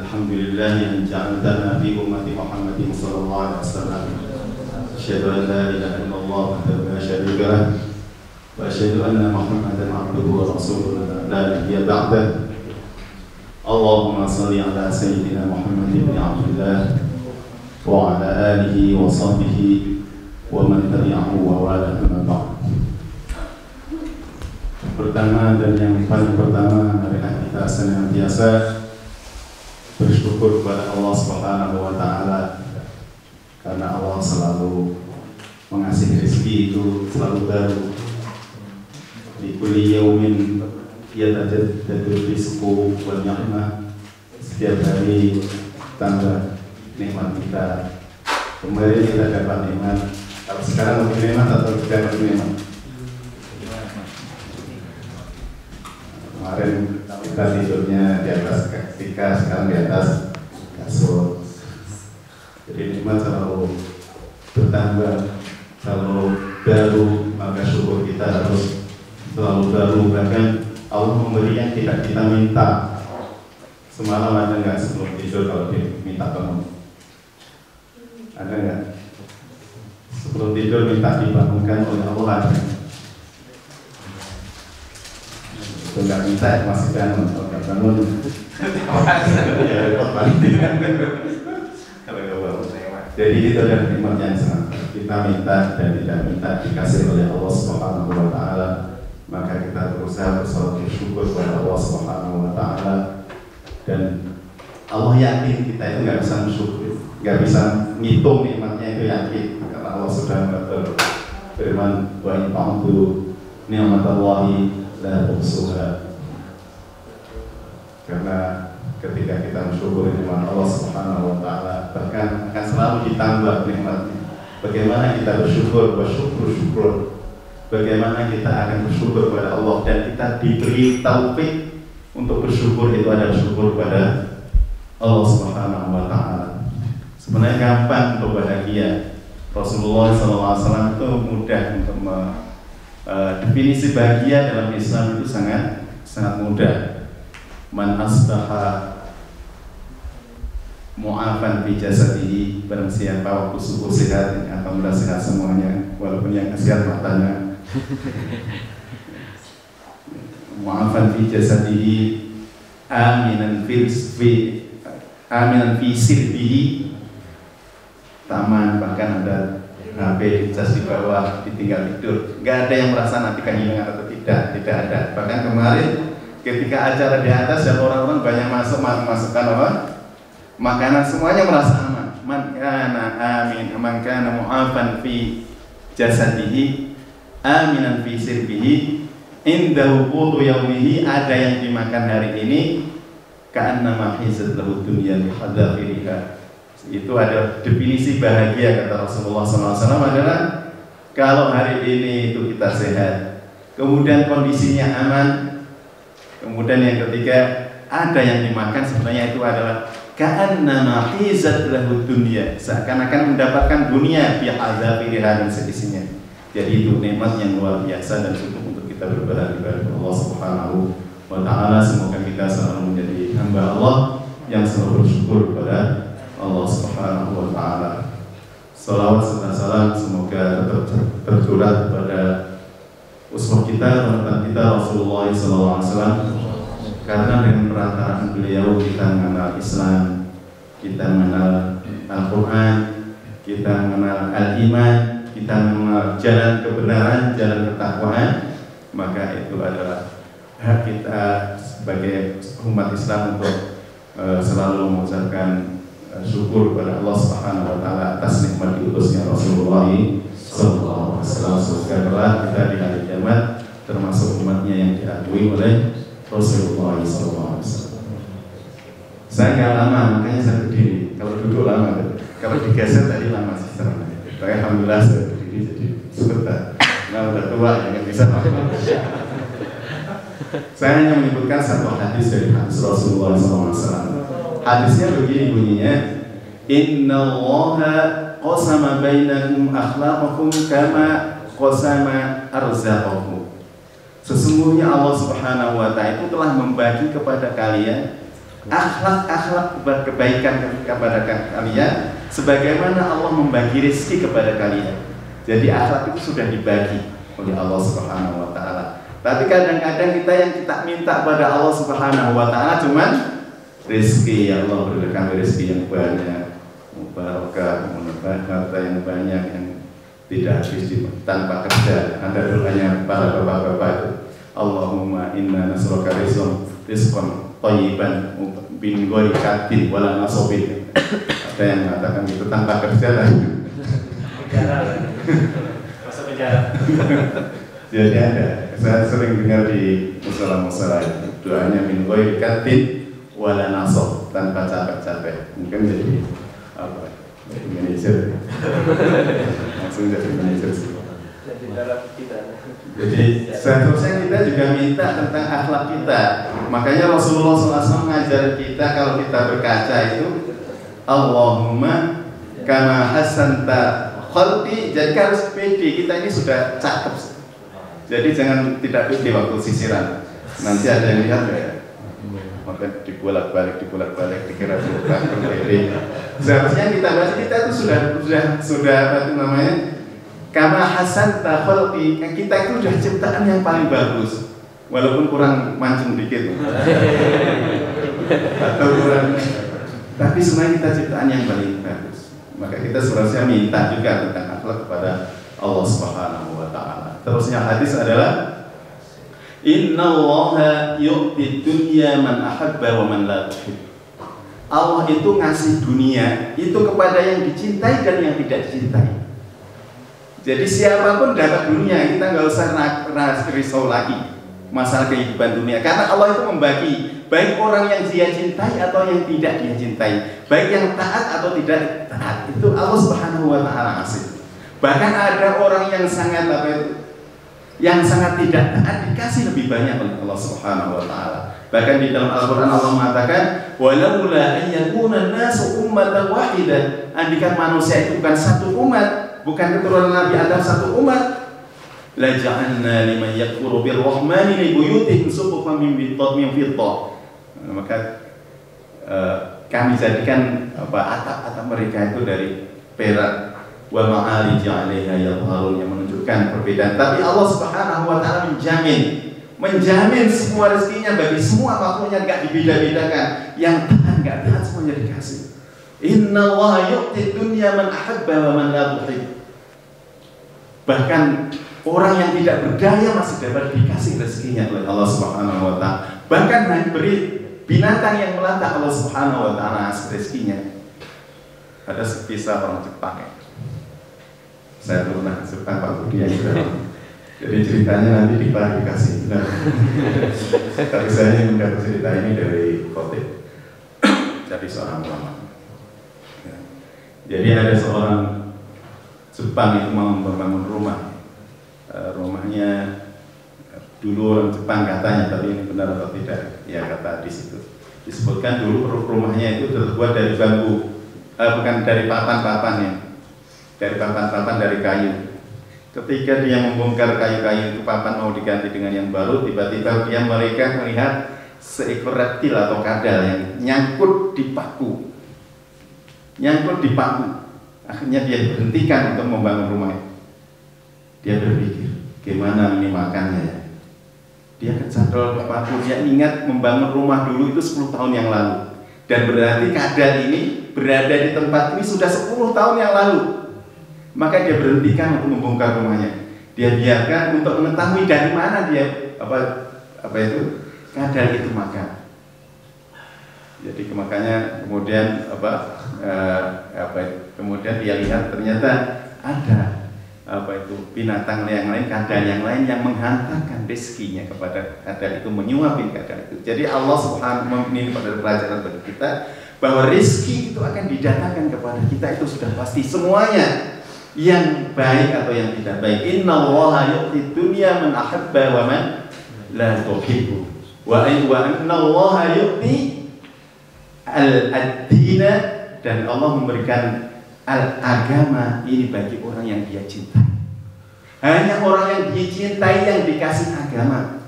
الحمد لله أن جعلتنا في أمة محمد صلى الله عليه وسلم. أشهد أن لا إله إلا الله وحده لا شريك له وأشهد أن محمدا عبده ورسوله لا نبي بعده. اللهم صل على سيدنا محمد بن عبد الله وعلى آله وصحبه ومن تبعه ووالاه أما بعد. Pertama dan yang paling pertama, marilah kita senantiasa bersyukur kepada Allah Subhanahu wa Ta'ala, karena Allah selalu mengasihi rezeki itu selalu baru. Di kulli yaumin yatajaddadu rizqu wal ni'mah. Setiap hari tambah nikmat kita. Kemarin kita dapat nikmat, kalau sekarang lebih nikmat atau tidak lebih nikmat? Kemarin kita tidurnya di atas ketika, sekarang di atas kasur. Jadi nikmat selalu bertambah, selalu baru, maka syukur kita harus selalu baru. Bahkan Allah memberi yang tidak kita minta. Semalam ada nggak sebelum tidur kalau diminta bangun? Ada nggak? Sebelum tidur minta dibangunkan oleh Allah? Enggak minta masih bangun, kalau nggak bangun ya repot banget. Kalau nggak bangun, jadi itu adalah nikmat yang sangat kita minta dan tidak minta dikasih oleh Allah Subhanahu wa Ta'ala. Maka kita berusaha bersolat bersyukur kepada Allah Subhanahu wa Ta'ala, dan Allah yakin kita itu nggak bisa bersyukur, nggak bisa ngitung nikmatnya, itu yakin karena Allah sudah berfirman, wa in ta'uddu ni'matallahi la tuhsuha. Karena ketika kita mensyukuri nikmat Allah Subhanahu wa Ta'ala, bahkan akan selalu ditambah nikmatnya. Bagaimana kita bersyukur, syukur. Bagaimana kita akan bersyukur kepada Allah, dan kita diberi taufik untuk bersyukur, itu adalah syukur kepada Allah Subhanahu wa Ta'ala. Sebenarnya gampang untuk bahagia. Rasulullah SAW itu mudah untuk definisi bahagia dalam Islam itu sangat mudah. Man asbaha mu'afan fi jasadihi, barang siapa waktu subuh sehat, alhamdulillah sehat semuanya, walaupun yang sehat matanya. Mu'afan fi jasadihi, aminan fi sirbihi, taman, bahkan ada HP di cas di bawah, ditinggal tidur. Nggak ada yang merasa nanti kehilangan atau tidak ada. Bahkan kemarin ketika acara di atas dan orang-orang banyak masukkan apa? Makanan, semuanya merasa aman. Man kana mu'afan fi jasadihi, aminan fi sirbihi, indahu qutu yaumihi, ada yang dimakan hari ini, ka'annama hizat lahu dunya bi hadzafiriha. Itu ada definisi bahagia, kata Rasulullah SAW, adalah kalau hari ini itu kita sehat, kemudian kondisinya aman, kemudian yang ketiga ada yang dimakan, sebenarnya itu adalah ka'annama hizat lahu dunya, seakan-akan mendapatkan dunia bi hadzafiriha dan seisinya. Jadi itu nikmat yang luar biasa dan cukup untuk kita berbahagia kepada Allah Subhanahu wa Ta'ala. Semoga kita selalu menjadi hamba Allah yang selalu bersyukur kepada Allah Subhanahu wa Ta'ala. Salawat serta salam semoga tetap tercurah kepada uswah kita, panutan kita, Rasulullah SAW. Karena dengan perantaraan beliau kita mengenal Islam, kita mengenal Al-Quran, kita mengenal Al-Iman, kita mengenal jalan kebenaran, jalan ketakwaan. Maka itu adalah hak kita sebagai umat Islam untuk selalu mengucapkan syukur kepada Allah Subhanahu wa Ta'ala atas nikmat diutusnya Rasulullah sallallahu alaihi wasallam. Semoga kita di hari kiamat termasuk umatnya yang diakui oleh Rasulullah sallallahu alaihi wasallam. Saya nggak lama, makanya saya berdiri. Kalau duduk lama, kalau digeser tadi lama sih sebenarnya. Tapi alhamdulillah saya berdiri jadi sebentar. Nah udah tua ya nggak bisa apa-apa. Saya hanya menyebutkan satu hadis dari hadis Rasulullah SAW. Hadisnya begini bunyinya, Innallaha qasama bainakum akhlaqakum kama qasama arzaqakum. Sesungguhnya Allah Subhanahu wa Ta'ala itu telah membagi kepada kalian akhlak kebaikan kepada kalian sebagaimana Allah membagi rezeki kepada kalian. Jadi akhlak itu sudah dibagi oleh Allah Subhanahu wa taala. Tapi kadang-kadang kita yang kita minta pada Allah Subhanahu wa taala cuman rezeki. Ya Allah, berikan kami rezeki yang banyak, barokah, harta yang banyak yang tidak habis tanpa kerja. Ada doanya para bapak-bapak itu, Allahumma inna nasruka rizqan thayyiban bin ghairi katin wala nasabin. Ada yang mengatakan itu tanpa kerja lah. Masa penjara. Jadi ada, saya sering dengar di musala-musala doanya min ghairi katin wala nasab, tanpa capek-capek. Mungkin jadi apa? Jadi manajer. Langsung jadi manajer sih. Jadi dalam kita. Jadi seharusnya kita juga minta tentang akhlak kita. Makanya Rasulullah SAW mengajar kita kalau kita berkaca itu Allahumma kama hasanta khalqi. Jadi harus pede, kita ini sudah cakep. Jadi jangan tidak pede waktu sisiran. Nanti ada yang lihat ya, maka dibolak-balik dikira bukan pede. Seharusnya kita bahas kita itu sudah apa itu namanya? Kama hasanta khalqi, kita itu sudah ciptaan yang paling bagus. Walaupun kurang mancung dikit. Atau kurang, tapi sebenarnya kita ciptaan yang paling bagus. Maka kita seharusnya minta juga tentang akhlak kepada Allah Subhanahu wa taala. Terusnya hadis adalah innallaha yu'ti dunya man ahabba wa man la tuhib. Allah itu ngasih dunia itu kepada yang dicintai dan yang tidak dicintai. Jadi siapapun dapat dunia, kita nggak usah risau lagi masalah kehidupan dunia, karena Allah itu membagi baik orang yang dia cintai atau yang tidak dia cintai, baik yang taat atau tidak taat, itu Allah Subhanahu wa taala ngasih. Bahkan ada orang yang sangat tidak taat dikasih lebih banyak oleh Allah Subhanahu wa taala. Bahkan di dalam Al-Qur'an Allah mengatakan walaula an yakuna an-nasu ummatan wahidah, andikan manusia itu bukan satu umat, bukan keturunan Nabi Adam satu umat, la ja'alna liman yakfuru birrahmani li buyutihim suqufan min fiddah. Maka kami jadikan atap-atap mereka itu dari perak, wa ma'arij 'alaiha yadhharun, yang menunjukkan perbedaan. Tapi Allah Subhanahu wa taala menjamin semua rezekinya bagi semua makhluknya, enggak dibeda-bedakan. Yang taat enggak taat semuanya dikasih. Innallaha yu'ti dunya man ahabba wa man la tuhib. Bahkan orang yang tidak berdaya masih dapat dikasih rezekinya oleh Allah Subhanahu wa taala. Bahkan beri binatang yang melata Allah Subhanahu wa taala rezekinya. Ada kisah orang Jepang ya. Saya pernah ke Jepang Pak Budi yang jadi ceritanya nanti diklarifikasi. Tapi saya mendapat cerita ini dari khotib, dari seorang ulama. Ya. Jadi ada seorang Jepang itu mau membangun rumah. Rumahnya dulu orang Jepang katanya, tapi ini benar atau tidak? Ya kata di situ disebutkan dulu rumahnya itu terbuat dari bambu, bukan dari papan-papan ya, dari papan-papan dari kayu. Ketika dia membongkar kayu-kayu itu papan mau diganti dengan yang baru, tiba-tiba mereka melihat seekor reptil atau kadal yang nyangkut di paku. Akhirnya dia berhentikan untuk membangun rumah. Dia berpikir, gimana ini makannya ya? Dia kecantol ke paku, dia ingat membangun rumah dulu itu 10 tahun yang lalu. Dan berarti kadal ini berada di tempat ini sudah 10 tahun yang lalu. Maka dia berhentikan untuk membongkar rumahnya. Dia biarkan untuk mengetahui dari mana dia kadal itu makan. Jadi makanya kemudian kemudian dia lihat ternyata ada binatang yang lain, kadal yang lain yang menghantarkan rezekinya kepada kadal itu, menyuapin kadal itu. Jadi Allah Subhanahu ini pada pelajaran bagi kita bahwa rezeki itu akan didatangkan kepada kita, itu sudah pasti semuanya, yang baik atau yang tidak baik. Innallaha yu'ti dunya man ahabba wa man la tuhibbu. Wa innallaha yu'ti al-dina, dan Allah memberikan agama ini bagi orang yang dia cintai. Hanya orang yang dia cintai yang dikasih agama.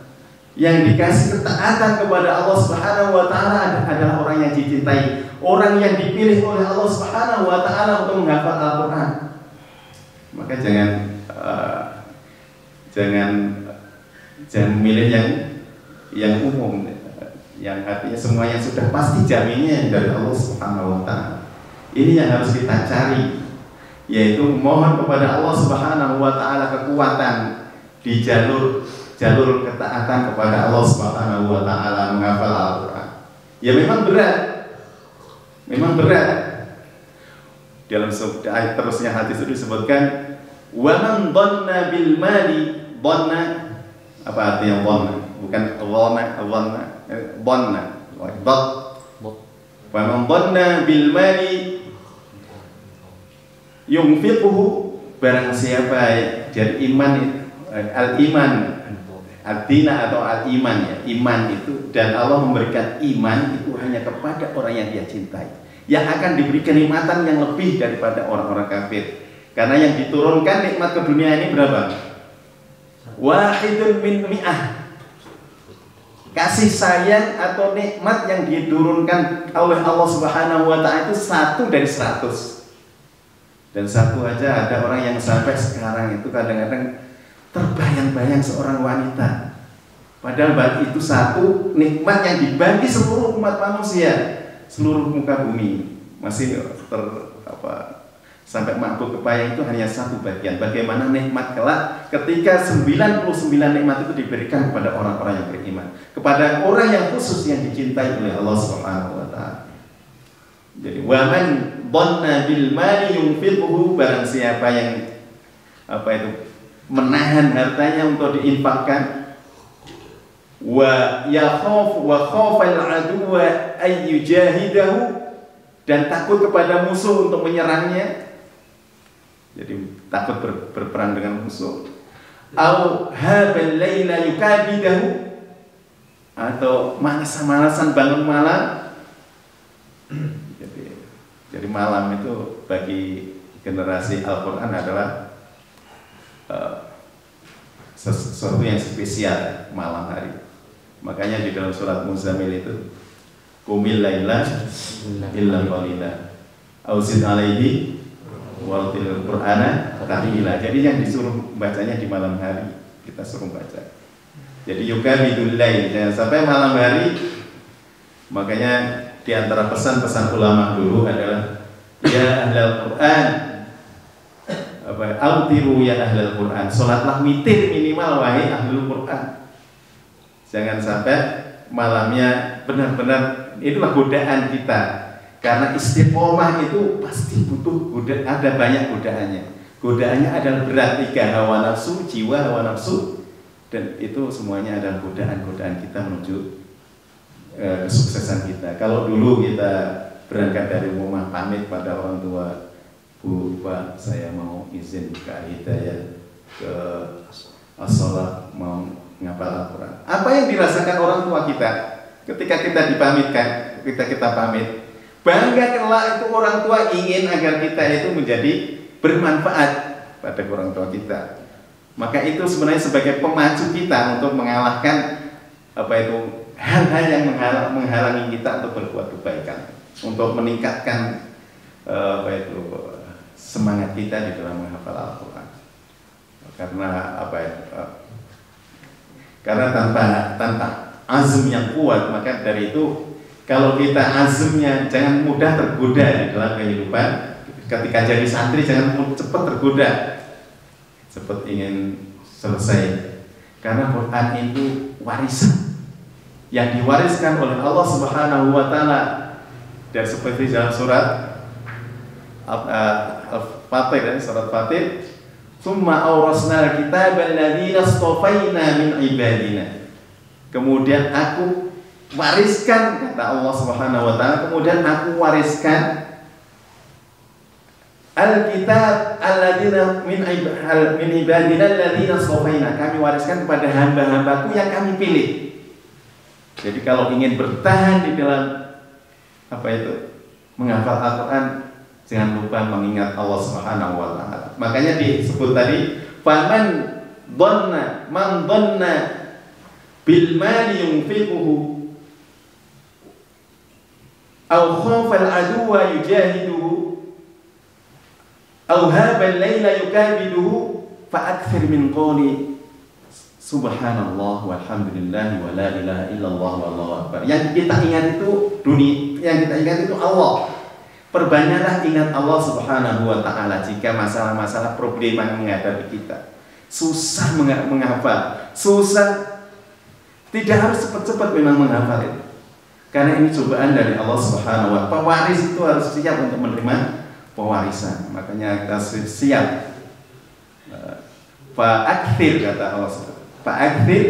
Yang dikasih ketaatan kepada Allah Subhanahu wa taala adalah orang yang dicintai, orang yang dipilih oleh Allah Subhanahu wa taala untuk menghafal Al-Qur'an. Maka jangan milih yang umum, yang artinya semua yang sudah pasti jaminnya dari Allah Subhanahu wa taala. Ini yang harus kita cari, yaitu mohon kepada Allah Subhanahu wa taala kekuatan di jalur ketaatan kepada Allah Subhanahu wa taala menghafal Al-Qur'an. Ya memang berat. Dalam ayat terusnya hadis itu disebutkan wa man dhanna bil mali dhanna, apa artinya dhanna? Bukan dhanna. Wa man dhanna bil mali yunfiquhu, barang siapa jadi al-iman Ad-dina atau al-iman, ya, iman itu, dan Allah memberikan iman itu hanya kepada orang yang dia cintai, yang akan diberi kenikmatan yang lebih daripada orang-orang kafir. Karena yang diturunkan nikmat ke dunia ini berapa? Wahidun min mi'ah. Kasih sayang atau nikmat yang diturunkan oleh Allah Subhanahu wa taala itu 1 dari 100. Dan satu aja ada orang yang sampai sekarang itu kadang-kadang terbayang-bayang seorang wanita, padahal itu satu nikmat yang dibagi seluruh umat manusia, seluruh muka bumi, masih sampai mabuk kepayang itu hanya satu bagian. Bagaimana nikmat kelak ketika 99 nikmat itu diberikan kepada orang-orang yang beriman, kepada orang yang khusus yang dicintai oleh Allah Subhanahu wa taala. Jadi waman dhanna bil mali yunfiquhu, barang siapa yang menahan hartanya untuk diinfakkan, wa khafal aduwa ay yujahidahu, dan takut kepada musuh untuk menyerangnya, jadi takut berperang dengan musuh, au habal laila yukabidahu, atau malas-malasan bangun malam. Jadi malam itu bagi generasi Al-Qur'an adalah sesuatu yang spesial, malam hari. Makanya di dalam surat Muzammil itu qumil laila illa qalila ausid alaihi wartil qur'ana tartila. Jadi yang disuruh bacanya di malam hari, kita suruh baca. Jadi yukabidul lail, jangan sampai malam hari. Makanya di antara pesan-pesan ulama dulu adalah ya ahlal Qur'an, autiru ya ahlul Quran, sholatlah witir minimal wahai ahlul Quran. Jangan sampai malamnya benar-benar, itulah godaan kita. Karena istiqomah itu pasti butuh ada banyak godaannya. Godaannya adalah berat, 3 hawa nafsu, jiwa hawa nafsu, dan itu semuanya adalah godaan-godaan kita menuju kesuksesan kita. Kalau dulu kita berangkat dari rumah pamit pada orang tua, Bu, Pak, saya mau izin ke Hidayah, ke as-sholat, mau ngapal Al-Quran. Apa yang dirasakan orang tua kita ketika kita dipamitkan, ketika kita pamit? Bangga kelak itu orang tua ingin agar kita itu menjadi bermanfaat pada orang tua kita. Maka itu sebenarnya sebagai pemacu kita untuk mengalahkan hal-hal yang menghalangi kita untuk berbuat kebaikan, untuk meningkatkan semangat kita di dalam menghafal Al-Quran. Karena tanpa azm yang kuat, maka dari itu kalau kita azmnya jangan mudah tergoda di dalam kehidupan. Ketika jadi santri jangan cepat tergoda, cepat ingin selesai. Karena Quran itu warisan yang diwariskan oleh Allah Subhanahu wa taala. Dan seperti dalam surat Al-Fatir, surat Fatir, "Tsumma awrasnal kitaba alladziina astafaina min ibadina." Kemudian aku wariskan, kata Allah Subhanahu wa taala, kemudian aku wariskan al-kitab alladziina min ibadina alladziina astafaina. Kami wariskan kepada hamba-hambaku yang kami pilih. Jadi kalau ingin bertahan di dalam menghafal Al-Quran, jangan lupa mengingat Allah Subhanahu wa taala. Makanya disebut tadi man dhanna bil mali yunfiquhu aw khafa al-aduwa yujahiduhu aw haba al-laila yukabiduhu fa akthir min qawli subhanallah walhamdulillah wa la ilaha illallah wallahu akbar. Yang kita ingat itu dunia, yang kita ingat itu Allah. Perbanyaklah ingat Allah Subhanahu wa ta'ala jika masalah-masalah problema yang menghadapi kita. Susah menghafal, susah, tidak harus cepat-cepat memang menghafal itu. Karena ini cobaan dari Allah Subhanahu wa ta'ala. Pewaris itu harus siap untuk menerima pewarisan. Makanya kita siap. Fa'akthir kata Allah Subhanahu wa ta'ala. Fa'akthir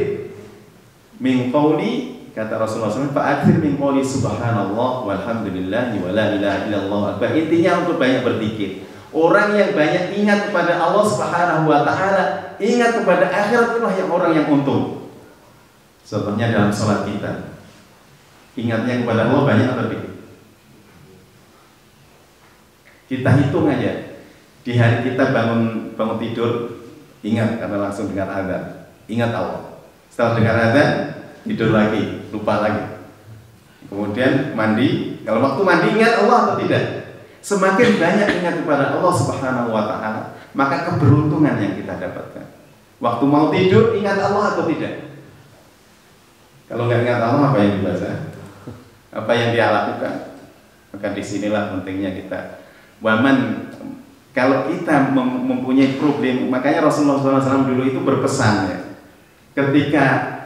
min qawli, kata Rasulullah SAW, fa'akthir min qawli subhanallah walhamdulillah wa la ilaha illallah akbar. Intinya untuk banyak berzikir. Orang yang banyak ingat kepada Allah Subhanahu wa ta'ala, ingat kepada akhirat, itulah yang orang yang untung. Contohnya dalam sholat kita, ingatnya kepada Allah banyak atau tidak? Kita hitung aja. Di hari kita bangun tidur, ingat karena langsung dengar azan. Ingat Allah. Setelah dengar azan, tidur lagi, lupa lagi. Kemudian mandi. Kalau waktu mandi ingat Allah atau tidak? Semakin banyak ingat kepada Allah Subhanahu wa ta'ala, maka keberuntungan yang kita dapatkan. Waktu mau tidur ingat Allah atau tidak? Kalau nggak ingat Allah, apa yang dibaca? Apa yang dia lakukan? Maka disinilah pentingnya kita. Waman, kalau kita mempunyai problem, makanya Rasulullah SAW dulu itu berpesan ya. Ketika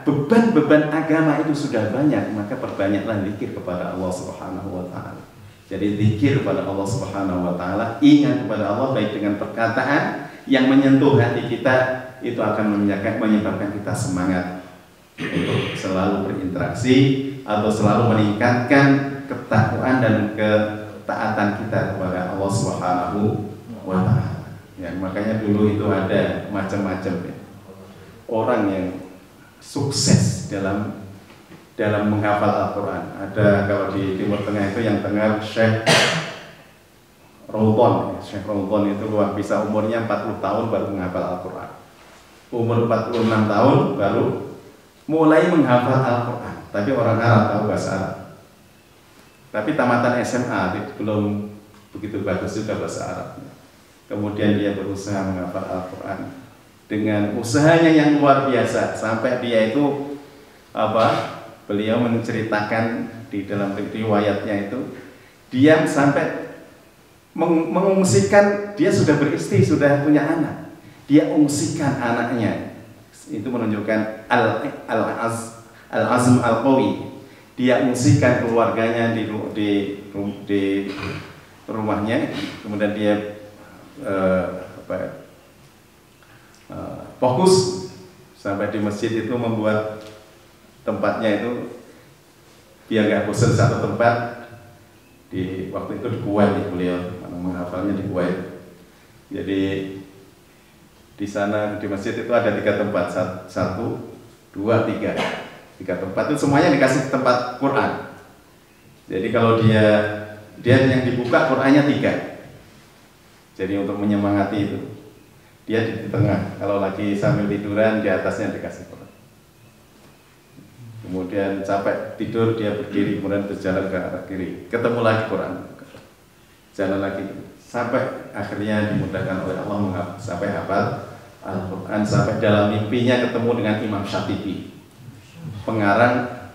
beban-beban agama itu sudah banyak, maka perbanyaklah zikir kepada Allah Subhanahu wa ta'ala. Jadi zikir kepada Allah Subhanahu wa ta'ala, ingat kepada Allah baik dengan perkataan yang menyentuh hati kita, itu akan menyebabkan kita semangat untuk selalu berinteraksi atau selalu meningkatkan ketakwaan dan ketaatan kita kepada Allah Subhanahu wa ta'ala. Ya, makanya dulu itu ada macam-macam ya. Orang yang sukses dalam menghafal Al-Quran. Ada kalau di Timur Tengah itu yang dengar Syekh Raudhan. Syekh Raudhan itu luar biasa, umurnya 40 tahun baru menghafal Al-Quran. Umur 46 tahun baru mulai menghafal Al-Quran. Tapi orang Arab, tahu bahasa Arab. Tapi tamatan SMA belum begitu bagus juga bahasa Arabnya. Kemudian dia berusaha menghafal Al-Quran dengan usahanya yang luar biasa, sampai dia itu beliau menceritakan di dalam riwayatnya itu, dia sampai mengungsikan, dia sudah beristri, sudah punya anak, dia ungsikan anaknya. Itu menunjukkan al-azm al-qawi. Dia ungsikan keluarganya di rumahnya, kemudian dia fokus sampai di masjid itu membuat tempatnya itu biar nggak bosan satu tempat. Di waktu itu di Kuwait beliau menghafalnya di Kuwait. Jadi di sana di masjid itu ada 3 tempat, 1, 2, 3 tempat itu semuanya dikasih tempat Quran. Jadi kalau dia yang dibuka Qurannya 3. Jadi untuk menyemangati itu, dia di tengah. Kalau lagi sambil tiduran, di atasnya dikasih Quran. Kemudian capek tidur, dia berdiri, kemudian berjalan ke arah kiri, ketemu lagi Quran, jalan lagi, sampai akhirnya dimudahkan oleh Allah sampai hafal Al-Quran, sampai dalam mimpinya ketemu dengan Imam Syatibi, pengarang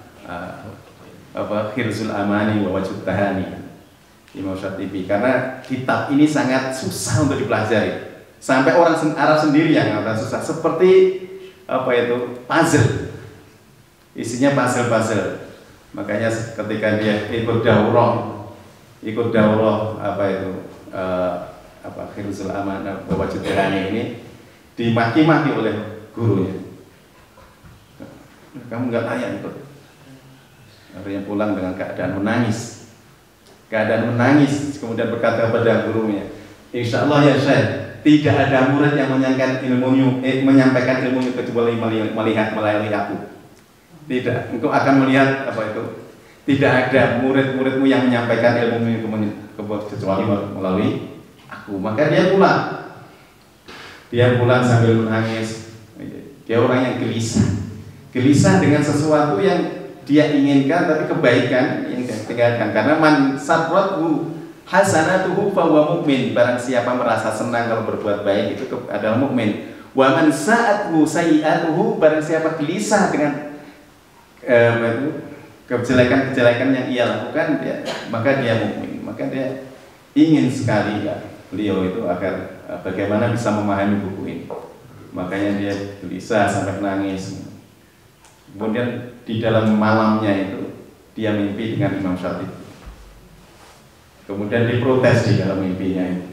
Hirzul Amani wa Wajhut Tahani, Imam Syatibi. Karena kitab ini sangat susah untuk dipelajari. Sampai orang Arab sendiri yang agak susah, seperti puzzle, isinya puzzle. Makanya ketika dia ikut daurah Hirzul Amanah wa Wajhut Tahani ini, dimaki-maki oleh gurunya. Kamu nggak layak ikut. Akhirnya pulang dengan keadaan menangis. Kemudian berkata kepada gurunya, insya Allah ya Syekh, tidak ada murid yang menyampaikan ilmunya kecuali melihat melalui aku. Tidak, engkau akan melihat tidak ada murid-muridmu yang menyampaikan ilmunya kecuali melalui aku. Maka dia pulang sambil menangis. Dia orang yang gelisah gelisah dengan sesuatu yang dia inginkan tapi kebaikan yang dia tinggalkan. Karena man sarrathu hasanatuhu fa huwa mu'min. Barang siapa merasa senang kalau berbuat baik itu adalah mukmin. Wa man sa'athu sayyi'atuhu, barang siapa gelisah dengan kejelekan-kejelekan yang ia lakukan, maka dia mukmin. Maka dia ingin sekali beliau itu agar bagaimana bisa memahami buku ini. Makanya dia gelisah sampai nangis. Kemudian di dalam malamnya itu dia mimpi dengan Imam Syafi'i. Kemudian diprotes di dalam mimpinya itu.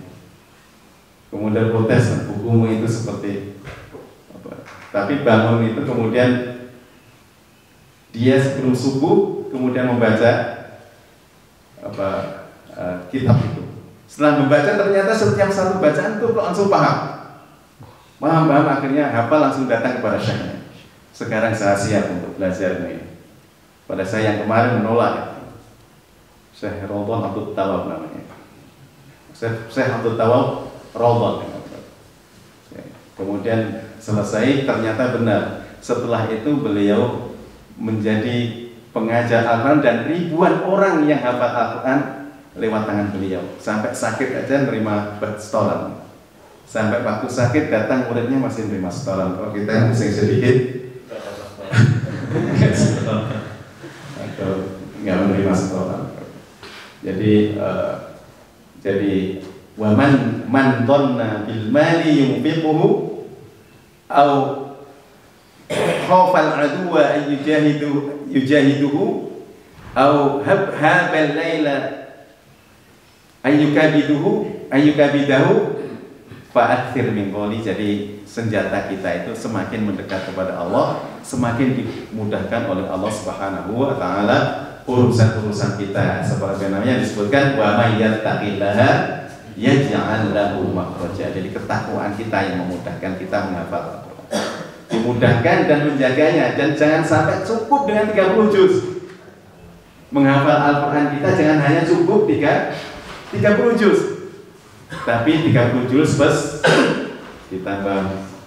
Kemudian protes, bukumu itu seperti apa? Tapi bangun itu kemudian dia sebelum subuh kemudian membaca kitab itu. Setelah membaca ternyata setiap satu bacaan itu langsung paham, akhirnya hafal, langsung datang kepada syekhnya. Sekarang saya siap untuk belajar ini. Pada saya yang kemarin menolak, Syekh Rawdon Abdul Tawab namanya. Syekh Abdul Tawab Rawdon. Kemudian selesai, ternyata benar. Setelah itu beliau menjadi pengajar Al-Quran dan ribuan orang yang hafal Al-Quran lewat tangan beliau. Sampai sakit aja nerima setoran. Sampai waktu sakit datang muridnya masih nerima setoran. Kalau kita yang pusing sedikit atau nggak menerima setoran. Jadi waman man dhanna bil mali yunfiquhu aw khawfal aduwa an yujahiduhu aw habal laila ayyukabidahu fa'athir min qawli. Jadi senjata kita itu semakin mendekat kepada Allah, semakin dimudahkan oleh Allah Subhanahu wa taala urusan-urusan kita. Seperti namanya disebutkan wa may yattaqillaha yaj'al lahu makhraja. Jadi ketakwaan kita yang memudahkan kita menghafal Al-Qur'an. Dimudahkan dan menjaganya, dan jangan sampai cukup dengan 30 juz. Menghafal Al-Qur'an kita jangan hanya cukup 30 juz, tapi 30 juz plus kita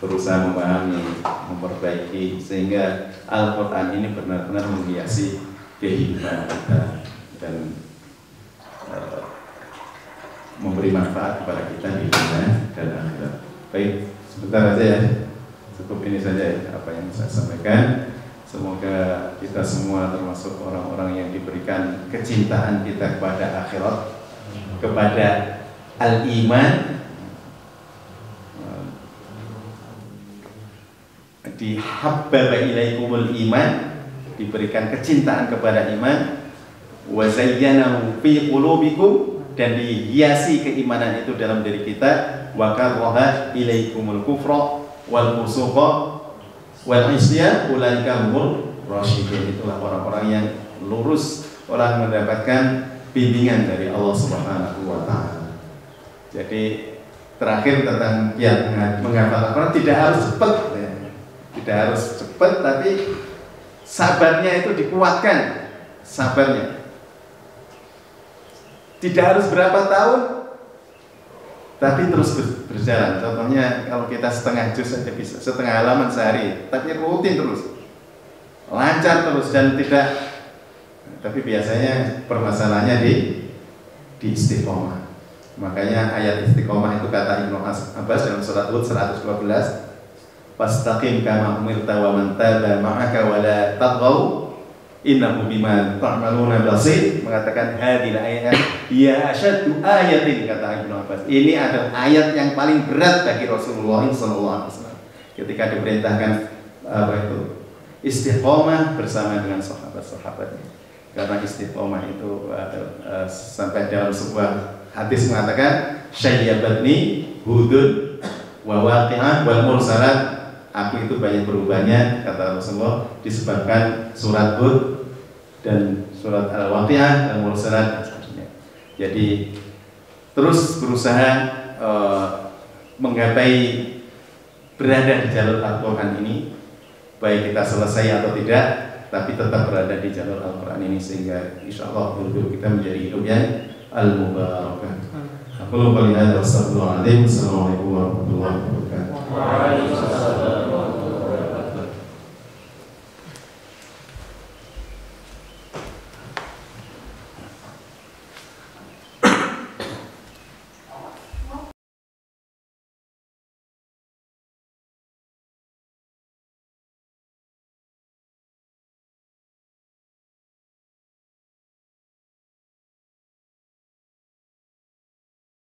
berusaha memahami, memperbaiki, sehingga Al-Quran ini benar-benar menghiasi kehidupan kita dan memberi manfaat kepada kita di dunia dan akhirat. Baik, sebentar aja ya, cukup ini saja apa yang saya sampaikan. Semoga kita semua termasuk orang-orang yang diberikan kecintaan kita kepada akhirat, kepada al-iman, dihabbaba ilaikumul iman, diberikan kecintaan kepada iman, wa zayyanahu fi qulubikum, dan dihiasi keimanan itu dalam diri kita, wa karaha ilaikumul kufra wal fusuqa wal isyan ulaika humur rasyidun. Itulah orang-orang yang lurus, orang mendapatkan bimbingan dari Allah Subhanahu wa taala. Jadi terakhir tentang yang menghafal Al-Quran tidak harus cepat ya. Tidak harus cepat, tapi sabarnya itu dikuatkan, sabarnya. Tidak harus berapa tahun, tapi terus berjalan. Contohnya kalau kita setengah juz saja bisa, setengah halaman sehari, tapi rutin terus, lancar terus dan tidak. Tapi biasanya permasalahannya di istiqomah. Makanya ayat istiqomah itu kata Ibnu Abbas dalam surat Hud 112, fastaqim kama umirta wa man taba ma'aka wa la taghaw innahu bima ta'maluna basir. Mengatakan hadil ayat ya asyaddu ayatin, kata Ibnu Abbas, ini adalah ayat yang paling berat bagi Rasulullah SAW ketika diperintahkan istiqomah bersama dengan sahabat-sahabatnya. Karena istiqomah itu sampai dalam sebuah hadis mengatakan syayyabatni hudud wa waqi'ah wal mursalat, aku itu banyak berubahnya, kata Rasulullah, disebabkan surat Hud dan surat Al-Waqi'ah dan mursalat dan sebagainya. Jadi terus berusaha menggapai berada di jalur Al-Quran ini, baik kita selesai atau tidak, tapi tetap berada di jalur Al-Quran ini, sehingga insya Allah hidup kita menjadi hidup yang al-mubarakah. Aku lupa lihat. Wassalamualaikum warahmatullahi wabarakatuh.